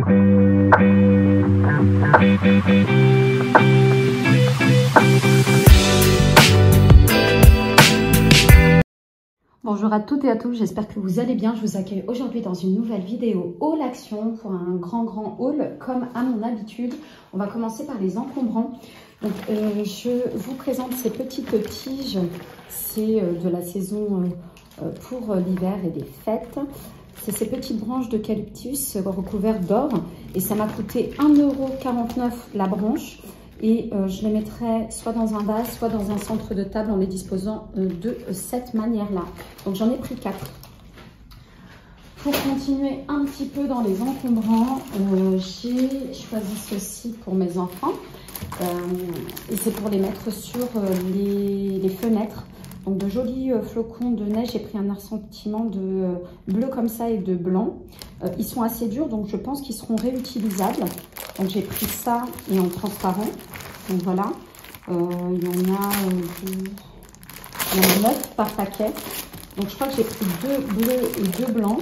Bonjour à toutes et à tous, j'espère que vous allez bien. Je vous accueille aujourd'hui dans une nouvelle vidéo haul action pour un grand haul comme à mon habitude. On va commencer par les encombrants. Donc, je vous présente ces petites tiges, c'est de la saison pour l'hiver et des fêtes. C'est ces petites branches d'eucalyptus recouvertes d'or et ça m'a coûté 1,49 € la branche. Et je les mettrai soit dans un vase, soit dans un centre de table en les disposant de cette manière-là. Donc j'en ai pris 4. Pour continuer un petit peu dans les encombrants, j'ai choisi ceci pour mes enfants. Et c'est pour les mettre sur les fenêtres. Donc de jolis flocons de neige, j'ai pris un assortiment de bleu comme ça et de blanc. Ils sont assez durs, donc je pense qu'ils seront réutilisables. Donc j'ai pris ça et en transparent. Donc voilà, il y en a 9 par paquet. Donc je crois que j'ai pris 2 bleus et 2 blancs.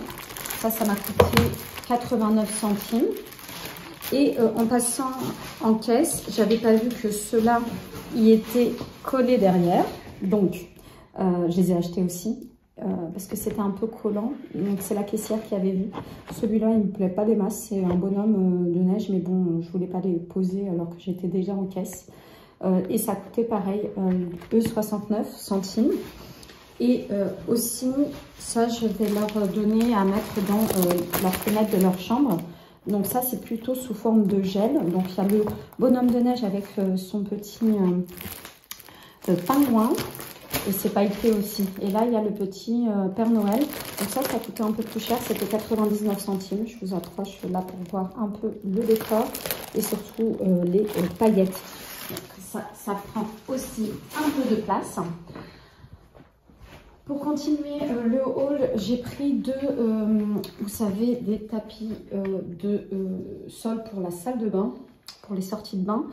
Ça m'a coûté 89 centimes. Et en passant en caisse, j'avais pas vu que ceux-là y étaient collés derrière. Donc je les ai achetés aussi. Parce que c'était un peu collant, donc c'est la caissière qui avait vu. Celui-là, il me plaît pas des masses, c'est un bonhomme de neige, mais bon, je voulais pas les poser alors que j'étais déjà en caisse. Et ça coûtait pareil, 69 centimes. Et aussi, ça, je vais leur donner à mettre dans la fenêtre de leur chambre. Donc ça, c'est plutôt sous forme de gel. Donc il y a le bonhomme de neige avec son petit pingouin. Et c'est pailleté aussi. Et là, il y a le petit Père Noël. Donc ça coûtait un peu plus cher. C'était 99 centimes. Je vous approche là pour voir un peu le décor. Et surtout les paillettes. Donc ça prend aussi un peu de place. Pour continuer le haul, j'ai pris vous savez, des tapis de sol pour la salle de bain. Pour les sorties de bain,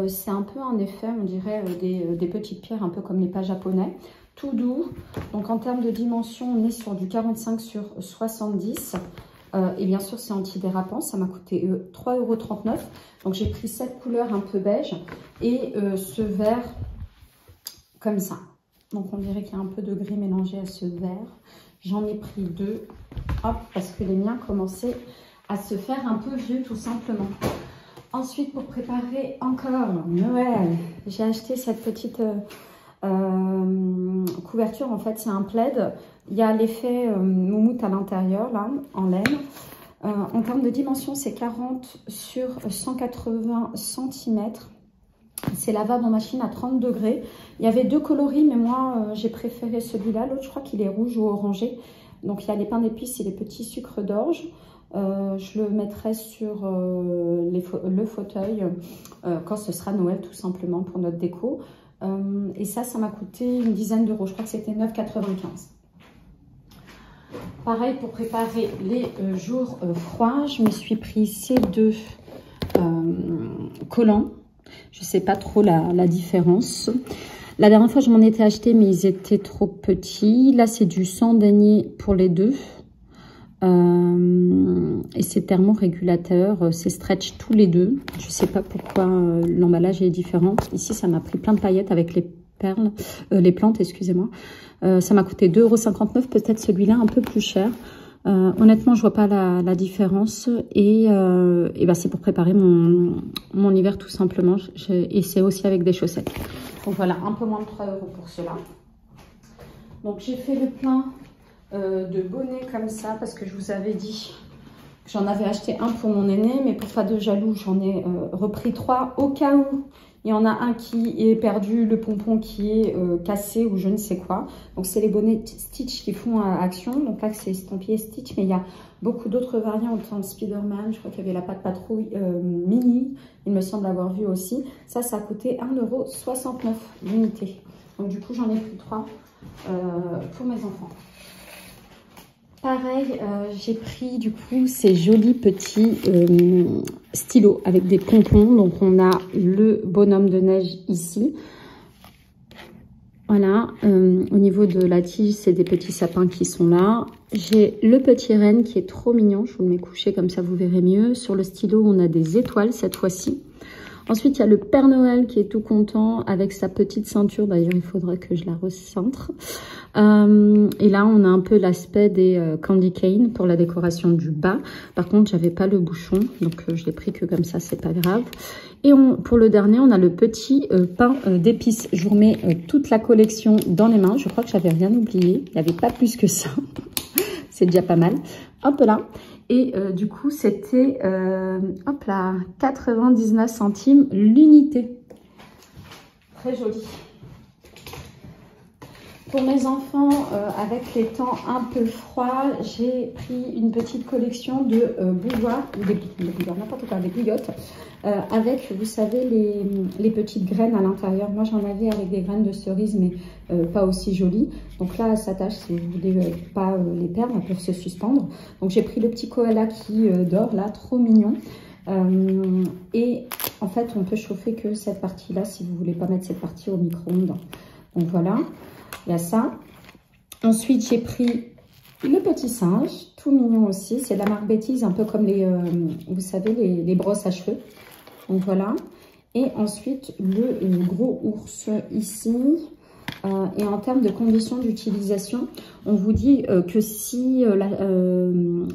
c'est un peu un effet, on dirait, des petites pierres, un peu comme les pas japonais, tout doux. Donc en termes de dimension, on est sur du 45 sur 70. Et bien sûr, c'est antidérapant, ça m'a coûté 3,39 €. Donc j'ai pris cette couleur un peu beige et ce vert comme ça. Donc on dirait qu'il y a un peu de gris mélangé à ce vert. J'en ai pris 2, hop, parce que les miens commençaient à se faire un peu vieux tout simplement. Ensuite, pour préparer encore Noël, j'ai acheté cette petite couverture. En fait, c'est un plaid. Il y a l'effet moumoute à l'intérieur, là, en laine. En termes de dimension, c'est 40 sur 180 cm. C'est lavable en machine à 30 degrés. Il y avait 2 coloris, mais moi, j'ai préféré celui-là. L'autre, je crois qu'il est rouge ou orangé. Donc, il y a les pains d'épices et les petits sucres d'orge. Je le mettrai sur le fauteuil quand ce sera Noël tout simplement pour notre déco. Et ça m'a coûté une dizaine d'euros. Je crois que c'était 9,95 €. Pareil pour préparer les jours froids, je me suis pris ces 2 collants. Je ne sais pas trop la différence. La dernière fois, je m'en étais acheté, mais ils étaient trop petits. Là, c'est du sans damier pour les 2. Et c'est thermorégulateur, c'est stretch tous les 2. Je sais pas pourquoi l'emballage est différent. Ici, ça m'a pris plein de paillettes avec les perles, les plantes, excusez-moi. Ça m'a coûté 2,59 €, peut-être celui-là un peu plus cher. Honnêtement, je vois pas la différence et ben, c'est pour préparer mon hiver tout simplement. Et c'est aussi avec des chaussettes. Donc voilà, un peu moins de 3 € pour cela. Donc j'ai fait le plein de bonnets comme ça parce que je vous avais dit que j'en avais acheté un pour mon aîné, mais pour pas de jaloux, j'en ai repris 3 au cas où il y en a un qui est perdu, le pompon qui est cassé ou je ne sais quoi. Donc c'est les bonnets Stitch qui font action. Donc là c'est estampillé Stitch, mais il y a beaucoup d'autres variantes en Spider-Man. Je crois qu'il y avait la patte patrouille mini, il me semble avoir vu aussi. Ça a coûté 1,69 € l'unité. Donc du coup j'en ai pris 3 pour mes enfants. Pareil, j'ai pris du coup ces jolis petits stylos avec des pompons. Donc on a le bonhomme de neige ici. Voilà, au niveau de la tige, c'est des petits sapins qui sont là. J'ai le petit renne qui est trop mignon. Je vous le mets couché comme ça, vous verrez mieux. Sur le stylo, on a des étoiles cette fois-ci. Ensuite, il y a le Père Noël qui est tout content avec sa petite ceinture. D'ailleurs, il faudra que je la recentre. Et là, on a un peu l'aspect des candy cane pour la décoration du bas. Par contre, j'avais pas le bouchon, donc je l'ai pris que comme ça, c'est pas grave. Et pour le dernier, on a le petit pain d'épices. Je vous remets toute la collection dans les mains. Je crois que j'avais rien oublié. Il n'y avait pas plus que ça. C'est déjà pas mal. Hop là. Et du coup, c'était, hop là, 99 centimes l'unité. Très joli. Pour mes enfants, avec les temps un peu froids, j'ai pris une petite collection de bougeoirs, n'importe quoi, des bouillottes, avec, vous savez, les petites graines à l'intérieur. Moi, j'en avais avec des graines de cerise, mais pas aussi jolies. Donc là, elles s'attachent, si vous voulez pas les perdre, elles peuvent se suspendre. Donc j'ai pris le petit koala qui dort là, trop mignon. Et en fait, on peut chauffer que cette partie-là, si vous voulez pas mettre cette partie au micro-ondes. Donc voilà. Il y a ça. Ensuite, j'ai pris le petit singe, tout mignon aussi. C'est de la marque Bêtise, un peu comme les, vous savez, les brosses à cheveux. Donc voilà. Et ensuite, le gros ours ici. Et en termes de conditions d'utilisation, on vous dit que si le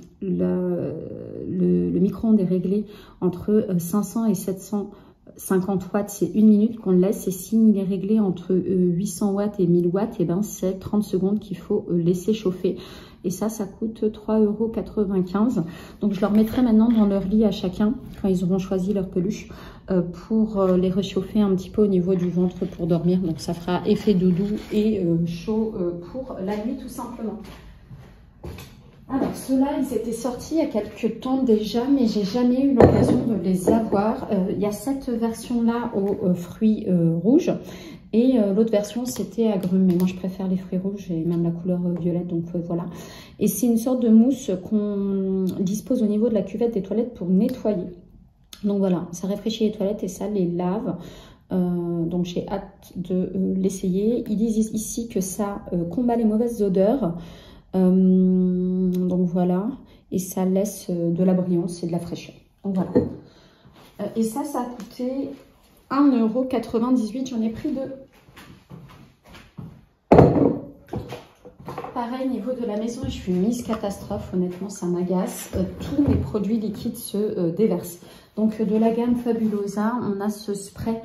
micro-ondes est réglé entre 500 et 750 watts, c'est 1 minute qu'on le laisse. Et s'il est réglé entre 800 watts et 1000 watts, et ben c'est 30 secondes qu'il faut laisser chauffer. Et ça coûte 3,95 €. Donc je leur mettrai maintenant dans leur lit à chacun, quand ils auront choisi leur peluche, pour les réchauffer un petit peu au niveau du ventre pour dormir. Donc ça fera effet doudou et chaud pour la nuit tout simplement. Alors ceux-là, ils étaient sortis il y a quelques temps déjà, mais j'ai jamais eu l'occasion de les avoir. Il y a cette version-là aux fruits rouges. Et l'autre version, c'était agrumes. Mais moi, je préfère les fruits rouges et même la couleur violette. Donc voilà. Et c'est une sorte de mousse qu'on dispose au niveau de la cuvette des toilettes pour nettoyer. Donc voilà, ça rafraîchit les toilettes et ça les lave. Donc j'ai hâte de l'essayer. Ils disent ici que ça combat les mauvaises odeurs. Donc voilà. Et ça laisse de la brillance et de la fraîcheur. Donc voilà. Et ça a coûté 1,98 €. J'en ai pris deux. Pareil, niveau de la maison, je suis mise catastrophe. Honnêtement, ça m'agace. Tous mes produits liquides se déversent. Donc, de la gamme Fabulosa, on a ce spray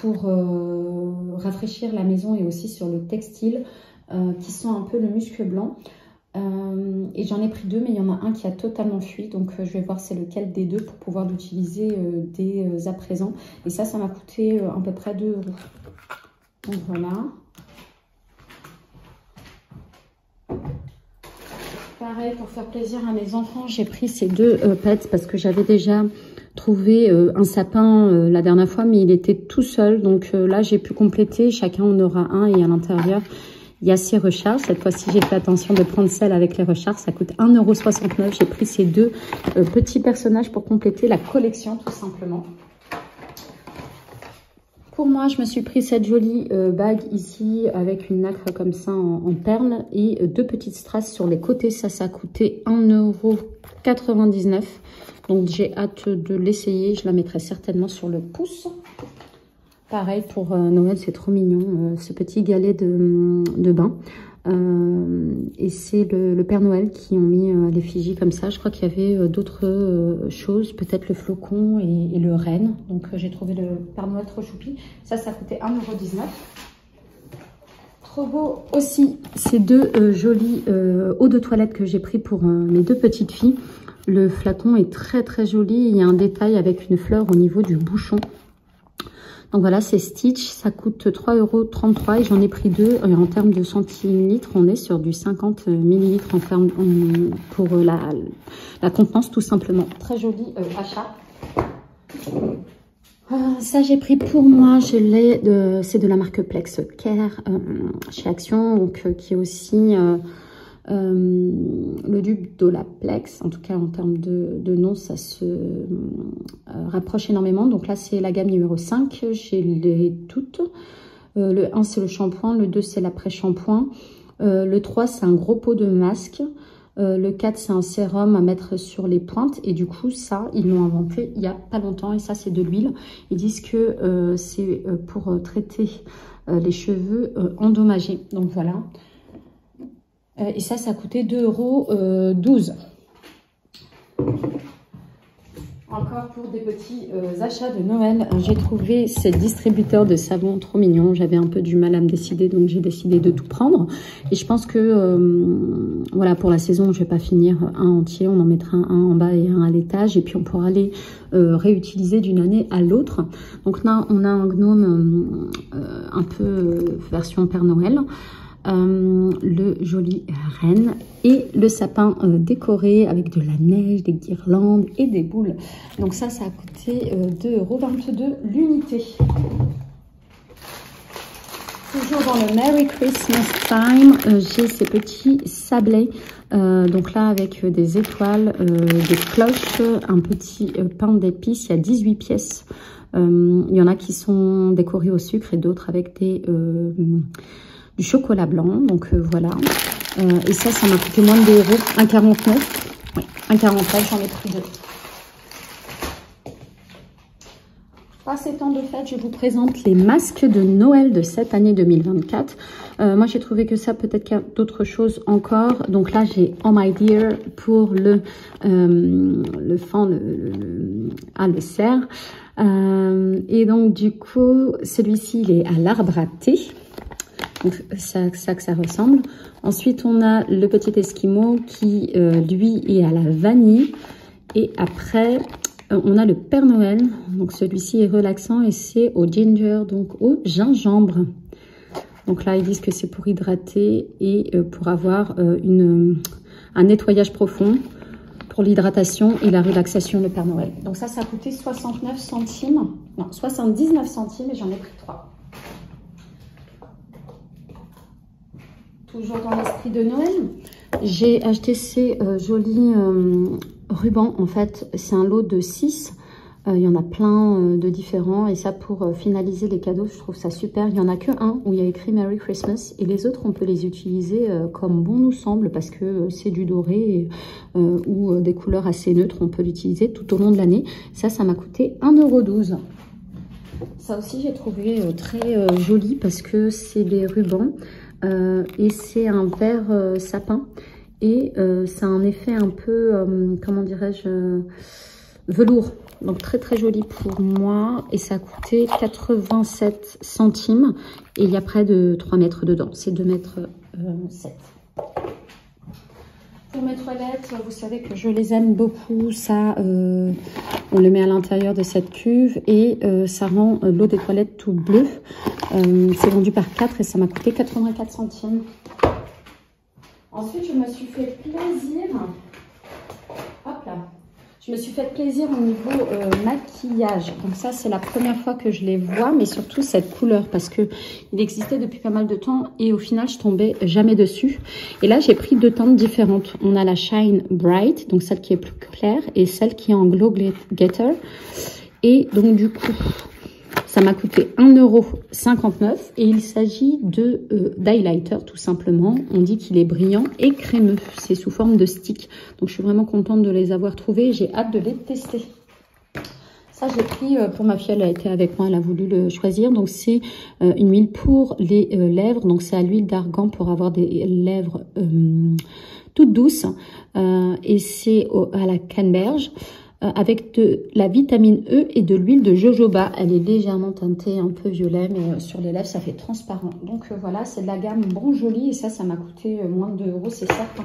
pour rafraîchir la maison et aussi sur le textile qui sent un peu le muscle blanc. Et j'en ai pris deux, mais il y en a un qui a totalement fui. Donc, je vais voir c'est lequel des deux pour pouvoir l'utiliser dès à présent. Et ça m'a coûté à peu près 2 €. Donc, voilà. Pareil, pour faire plaisir à mes enfants, j'ai pris ces deux pets parce que j'avais déjà trouvé un sapin la dernière fois, mais il était tout seul. Donc là, j'ai pu compléter. Chacun en aura un et à l'intérieur, il y a ces recharges. Cette fois-ci, j'ai fait attention de prendre celle avec les recharges. Ça coûte 1,69 €. J'ai pris ces deux petits personnages pour compléter la collection, tout simplement. Pour moi, je me suis pris cette jolie bague ici avec une nacre comme ça en perles et deux petites strass sur les côtés. Ça a coûté 1,99 €. Donc, j'ai hâte de l'essayer. Je la mettrai certainement sur le pouce. Pareil, pour Noël, c'est trop mignon, ce petit galet de bain. Et c'est le Père Noël qui ont mis l'effigie comme ça. Je crois qu'il y avait d'autres choses, peut-être le flocon et le renne. Donc j'ai trouvé le Père Noël trop choupi. Ça coûtait 1,19 €. Trop beau aussi, ces deux jolis eaux de toilette que j'ai pris pour mes deux petites filles. Le flacon est très très joli. Il y a un détail avec une fleur au niveau du bouchon. Donc voilà, c'est Stitch, ça coûte 3,33 € et j'en ai pris deux. En termes de centilitres, on est sur du 50 ml pour la contenance tout simplement. Très joli achat. Ça j'ai pris pour moi, c'est de la marque Plex Care chez Action, donc qui est aussi le dupe d'Olaplex. En tout cas en termes de nom, ça se rapproche énormément. Donc là c'est la gamme numéro 5, j'ai les toutes. Le 1, c'est le shampoing. Le 2, c'est l'après-shampoing. Le 3, c'est un gros pot de masque. Le 4, c'est un sérum à mettre sur les pointes. Et du coup, ça, ils l'ont inventé il n'y a pas longtemps. Et ça, c'est de l'huile. Ils disent que c'est pour traiter les cheveux endommagés. Donc, voilà. Et ça a coûté 2,12 €. Encore pour des petits achats de Noël, j'ai trouvé ces distributeurs de savon trop mignons. J'avais un peu du mal à me décider, donc j'ai décidé de tout prendre. Et je pense que, voilà, pour la saison, je vais pas finir un entier. On en mettra un en bas et un à l'étage. Et puis, on pourra les réutiliser d'une année à l'autre. Donc là, on a un gnome un peu version Père Noël. Le joli renne et le sapin décoré avec de la neige, des guirlandes et des boules. Donc ça a coûté 2,22 € l'unité. Toujours dans le Merry Christmas Time, j'ai ces petits sablés. Donc là avec des étoiles, des cloches, un petit pain d'épices. Il y a 18 pièces. Il y en a qui sont décorées au sucre et d'autres avec du chocolat blanc, donc voilà. Et ça m'a coûté moins de 2 €, 1,49 €. Oui, 1,49 €, j'en ai pris 2. Pas ces temps de fête, je vous présente les masques de Noël de cette année 2024. Moi, j'ai trouvé que ça, peut-être qu'il y a d'autres choses encore. Donc là, j'ai Oh My Dear pour le cerf. Et donc, du coup, celui-ci, il est à l'arbre à thé. Donc, ça que ça ressemble. Ensuite, on a le petit Esquimau qui, lui, est à la vanille. Et après, on a le Père Noël. Donc, celui-ci est relaxant et c'est au ginger, donc au gingembre. Donc là, ils disent que c'est pour hydrater et pour avoir un nettoyage profond pour l'hydratation et la relaxation, le Père Noël. Donc ça a coûté 69 centimes. Non, 79 centimes et j'en ai pris 3. Toujours dans l'esprit de Noël, j'ai acheté ces jolis rubans. En fait, c'est un lot de 6. Il y en a plein de différents. Et ça, pour finaliser les cadeaux, je trouve ça super. Il n'y en a que un où il y a écrit Merry Christmas. Et les autres, on peut les utiliser comme bon nous semble. Parce que c'est du doré ou des couleurs assez neutres. On peut l'utiliser tout au long de l'année. Ça m'a coûté 1,12 €. Ça aussi, j'ai trouvé très joli parce que c'est des rubans. Et c'est un vert sapin et ça a un effet un peu, comment dirais-je, velours. Donc très très joli pour moi et ça a coûté 87 centimes et il y a près de 3 mètres dedans, c'est 2,7 mètres. Pour mes toilettes, vous savez que je les aime beaucoup. Ça, on le met à l'intérieur de cette cuve et ça rend l'eau des toilettes tout bleu. C'est vendu par 4 et ça m'a coûté 84 centimes. Ensuite, je me suis fait plaisir. Hop là. Je me suis fait plaisir au niveau maquillage. Donc ça, c'est la première fois que je les vois, mais surtout cette couleur parce que il existait depuis pas mal de temps et au final, je tombais jamais dessus. Et là, j'ai pris 2 teintes différentes. On a la Shine Bright, donc celle qui est plus claire, et celle qui est en Glow Getter. Et donc du coup, ça m'a coûté 1,59 € et il s'agit d'highlighter tout simplement. On dit qu'il est brillant et crémeux. C'est sous forme de stick. Donc je suis vraiment contente de les avoir trouvés. J'ai hâte de les tester. Ça j'ai pris pour ma fille, elle a été avec moi, elle a voulu le choisir. Donc c'est une huile pour les lèvres. Donc c'est à l'huile d'argan pour avoir des lèvres toutes douces. Et c'est à la canneberge. Avec de la vitamine E et de l'huile de jojoba. Elle est légèrement teintée un peu violet, mais sur les lèvres, ça fait transparent. Donc voilà, c'est de la gamme Bon Joli et ça m'a coûté moins de 2 €, c'est certain.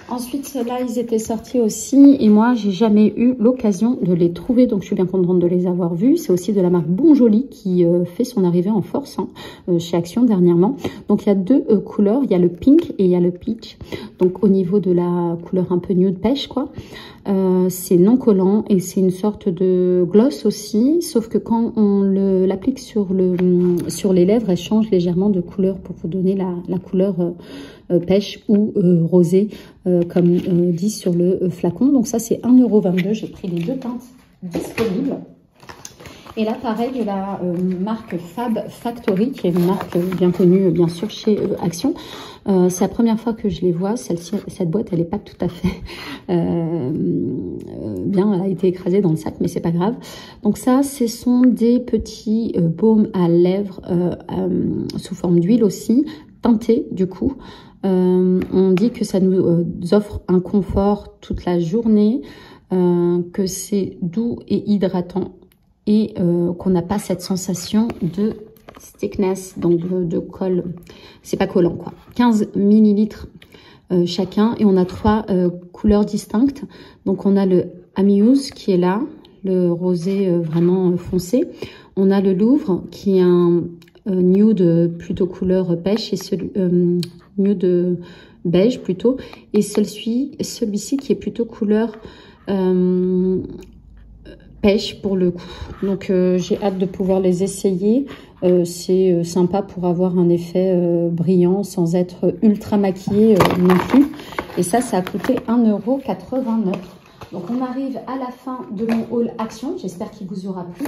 Ensuite, ceux-là, ils étaient sortis aussi et moi, j'ai jamais eu l'occasion de les trouver. Donc, je suis bien contente de les avoir vus. C'est aussi de la marque Bon Joli qui fait son arrivée en force chez Action dernièrement. Donc, il y a 2 couleurs. Il y a le pink et il y a le peach. Donc, au niveau de la couleur un peu nude pêche, quoi. C'est non collant et c'est une sorte de gloss aussi. Sauf que quand on l'applique sur les lèvres, elle change légèrement de couleur pour vous donner la couleur pêche ou rosé comme dit sur le flacon. Donc ça c'est 1,22 €. J'ai pris les 2 teintes disponibles. Et là, pareil, de la marque Fab Factory, qui est une marque bien connue, bien sûr, chez Action. C'est la première fois que je les vois. Cette boîte, elle n'est pas tout à fait bien. Elle a été écrasée dans le sac, mais c'est pas grave. Donc ça, ce sont des petits baumes à lèvres sous forme d'huile aussi, teintés du coup. On dit que ça nous offre un confort toute la journée, que c'est doux et hydratant et qu'on n'a pas cette sensation de stickness, donc de colle. C'est pas collant quoi. 15 millilitres chacun et on a 3 couleurs distinctes. Donc on a le Amuse qui est là, le rosé vraiment foncé. On a le Louvre qui est un nude plutôt couleur pêche et celui nude beige plutôt, et celui-ci qui est plutôt couleur pêche pour le coup. Donc j'ai hâte de pouvoir les essayer. C'est sympa pour avoir un effet brillant sans être ultra maquillé non plus. Et ça a coûté 1,89 €. Donc on arrive à la fin de mon haul Action. J'espère qu'il vous aura plu.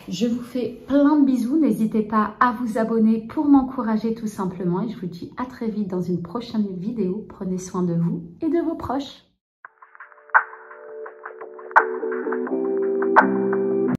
Je vous fais plein de bisous. N'hésitez pas à vous abonner pour m'encourager tout simplement. Et je vous dis à très vite dans une prochaine vidéo. Prenez soin de vous et de vos proches.